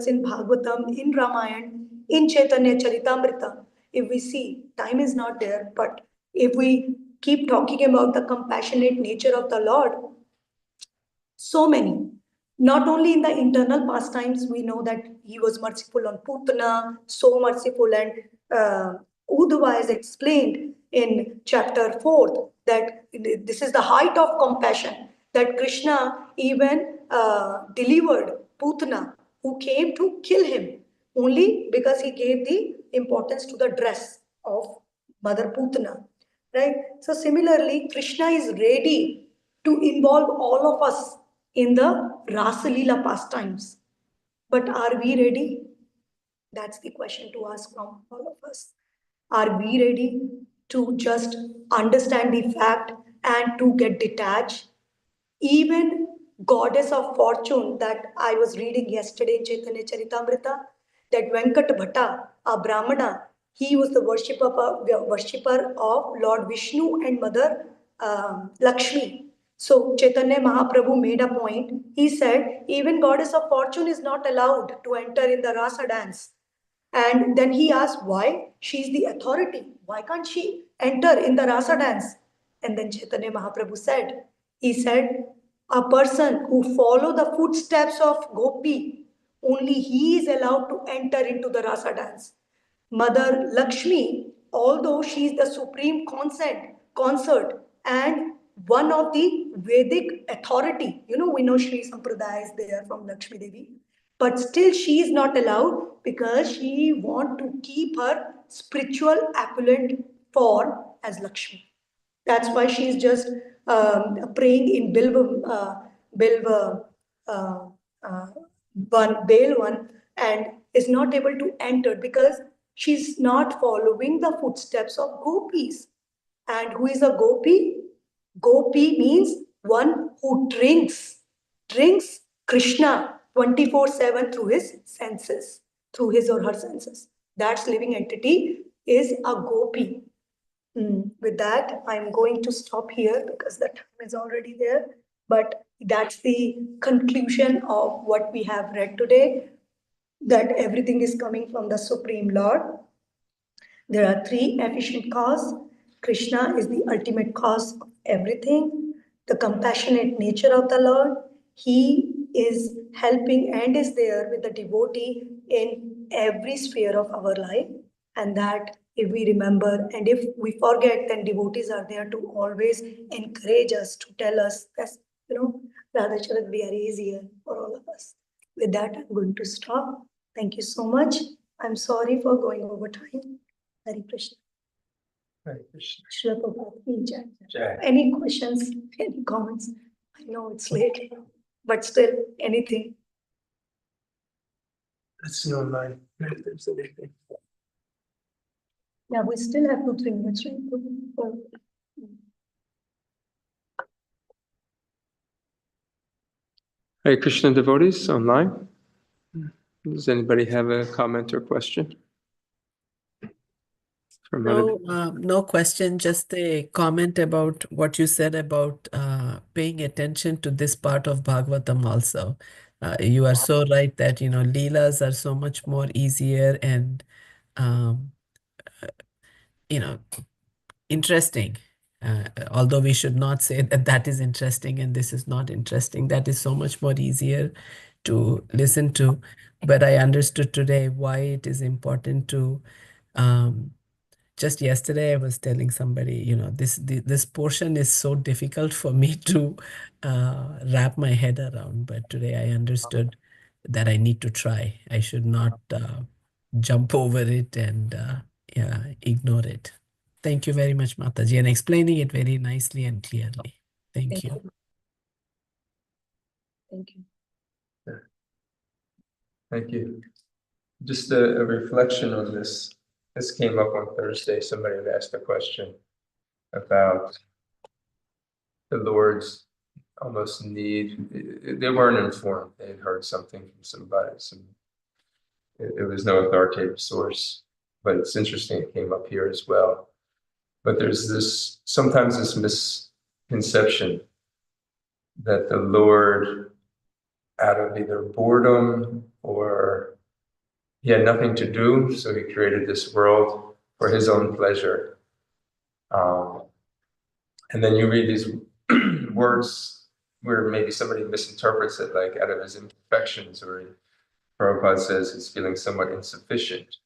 A: in Bhagavatam, in Ramayana, in Chaitanya Charitamrita. If we see, time is not there, but if we keep talking about the compassionate nature of the Lord, so many. Not only in the internal pastimes, we know that he was merciful on Putana, so merciful, and Uddhava is explained in chapter 4 that this is the height of compassion, that Krishna even delivered Putana, who came to kill him, only because he gave the importance to the dress of Mother Putana. Right? So similarly, Krishna is ready to involve all of us in the Rasa Leela pastimes. But are we ready? That's the question to ask from all of us. Are we ready to just understand the fact and to get detached? Even goddess of fortune that I was reading yesterday in Chaitanya Charitamrita, that Venkat Bhatta, a Brahmana, he was the worshipper of Lord Vishnu and Mother Lakshmi. So Chaitanya Mahaprabhu made a point. He said, even goddess of fortune is not allowed to enter in the rasa dance. And then he asked why she's the authority. Why can't she enter in the rasa dance? And then Chaitanya Mahaprabhu said, he said, a person who follow the footsteps of Gopi, only he is allowed to enter into the rasa dance. Mother Lakshmi, although she is the supreme consort and one of the Vedic authority, we know Sri Sampradaya is there from Lakshmi Devi, but still she is not allowed because she want to keep her spiritual opulent form as Lakshmi. That's why she is just praying in Bilva uh, uh, Bale one, and is not able to enter because she's not following the footsteps of gopis. And who is a gopi? Gopi means one who drinks Krishna 24/7 through his senses, through his or her senses. That's living entity is a gopi. With that, I'm going to stop here because the time is already there. But that's the conclusion of what we have read today, that everything is coming from the Supreme Lord. There are three efficient causes. Krishna is the ultimate cause of everything. The compassionate nature of the Lord. He is helping and is there with the devotee in every sphere of our life. And that if we remember and if we forget, then devotees are there to always encourage us, to tell us that, Radha Charat Bihari is here for all of us. With that, I'm going to stop. Thank you so much. I'm sorry for going over time. Hare Krishna.
B: Hare Krishna.
A: Srila Prabhupada ki jai.
B: Jai.
A: Any questions, any comments? I know it's late, but still, anything.
B: Let's see online if there's anything.
A: Yeah, we still have 2-3 minutes, right?
B: Hare Krishna devotees online. Does anybody have a comment or question? From
E: No question, just a comment about what you said about paying attention to this part of Bhagavatam also. You are so right that, Leelas are so much more easier and, interesting. Although we should not say that that is interesting and this is not interesting. That is so much more easier to listen to. But I understood today why it is important to just yesterday I was telling somebody, this portion is so difficult for me to wrap my head around. But today I understood that I need to try. I should not jump over it and ignore it. Thank you very much, Mataji, and explaining it very nicely and clearly. Thank you.
A: Thank you.
B: Thank you. Just a reflection on this. this came up on Thursday. Somebody had asked a question about the Lord's almost need. They weren't informed. They had heard something from somebody. It was no authoritative source, but it's interesting. It came up here as well. But there's sometimes this misconception that the Lord, out of either boredom or he had nothing to do, so he created this world for his own pleasure. And then you read these words where maybe somebody misinterprets it, like out of his imperfections, or Prabhupada says he's feeling somewhat insufficient.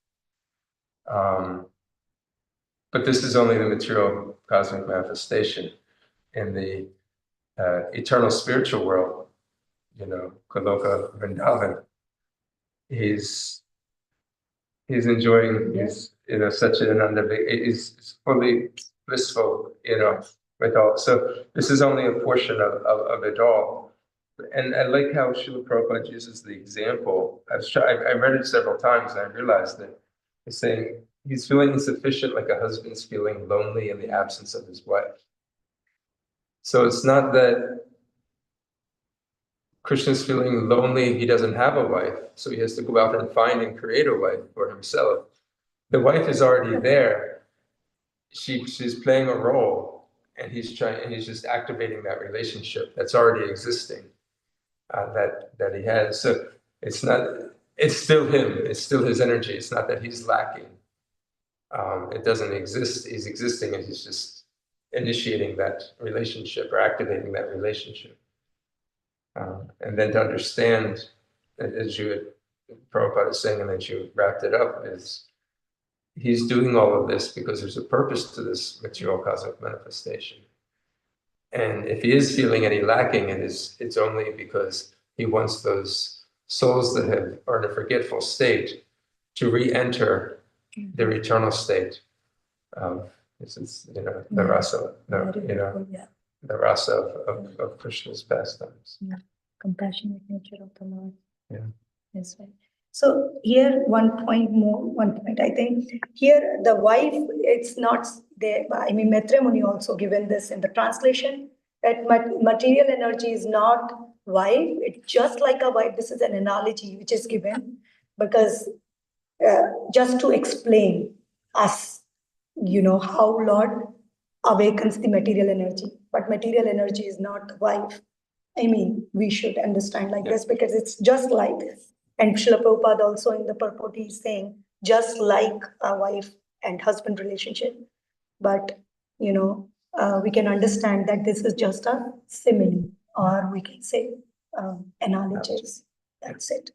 B: But this is only the material cosmic manifestation. In the eternal spiritual world, Kaloka Vrindavan, he's enjoying such an he's fully blissful, with all. So this is only a portion of it all. And I like how Srila Prabhupada uses the example. I read it several times and I realized that he's saying he's feeling insufficient, like a husband's feeling lonely in the absence of his wife. So it's not that Krishna's feeling lonely, he doesn't have a wife, so he has to go out and find and create a wife for himself. The wife is already there. She's playing a role, and he's just activating that relationship that's already existing, that he has. So it's still him, it's still his energy. It's not that he's lacking. It doesn't exist. He's existing, and he's just initiating that relationship or activating that relationship. And then to understand, as Prabhupada is saying, and then you wrapped it up, is he's doing all of this because there's a purpose to this material cosmic manifestation. And if he is feeling any lacking, it's only because he wants those souls that are in a forgetful state to re-enter their eternal state of the rasa, the rasa of Krishna's pastimes.
A: Yeah. Compassionate nature of the Lord.
B: Yeah.
A: That's right. So here one point. I think here the wife, it's not there. I mean, Maitre Muni also given this in the translation that material energy is not wife. It's just like a wife. This is an analogy which is given because just to explain us, how Lord awakens the material energy. But material energy is not the wife. I mean, we should understand like this because it's just like this. And Srila Prabhupada also in the purport is saying, just like a wife and husband relationship. But, we can understand that this is just a simile, or we can say analogies. That's it.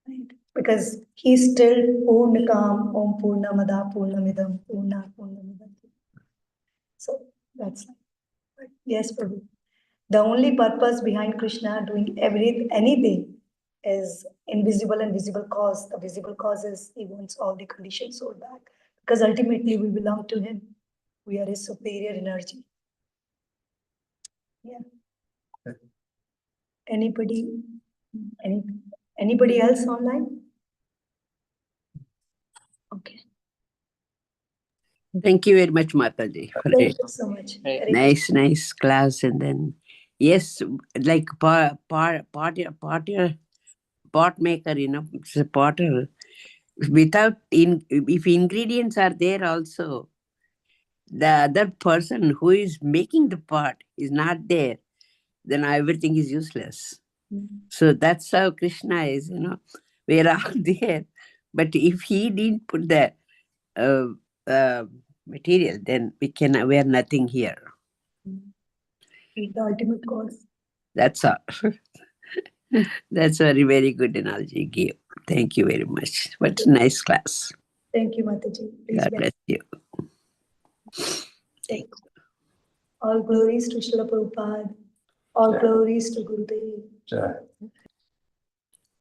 A: Right? Because he's still Purnakam, Om Purnamada Purnamidam, Purnamidam. So that's right. Yes, Prabhu. The only purpose behind Krishna doing anything is invisible and visible cause. The visible cause is he wants all the conditioned soul back. Because ultimately we belong to him. We are his superior energy. Yeah. Anybody else online? Okay.
F: Thank you very much, Mataji. for
A: Thank
F: a
A: you so much.
C: Hey.
A: Very
F: nice class. And then, yes, like pot maker, it's a potter. If ingredients are there also, the other person who is making the pot is not there, then everything is useless. So that's how Krishna is, we're all there. But if he didn't put the material, then we are nothing here.
A: He's the ultimate cause.
F: That's all. That's a very, very good analogy you gave. Thank you very much. What a nice class.
A: Thank you, Mataji. Please
F: God bless you.
A: Thank you. All glories to Srila Prabhupada. All glories to Gurudev.
B: Jai.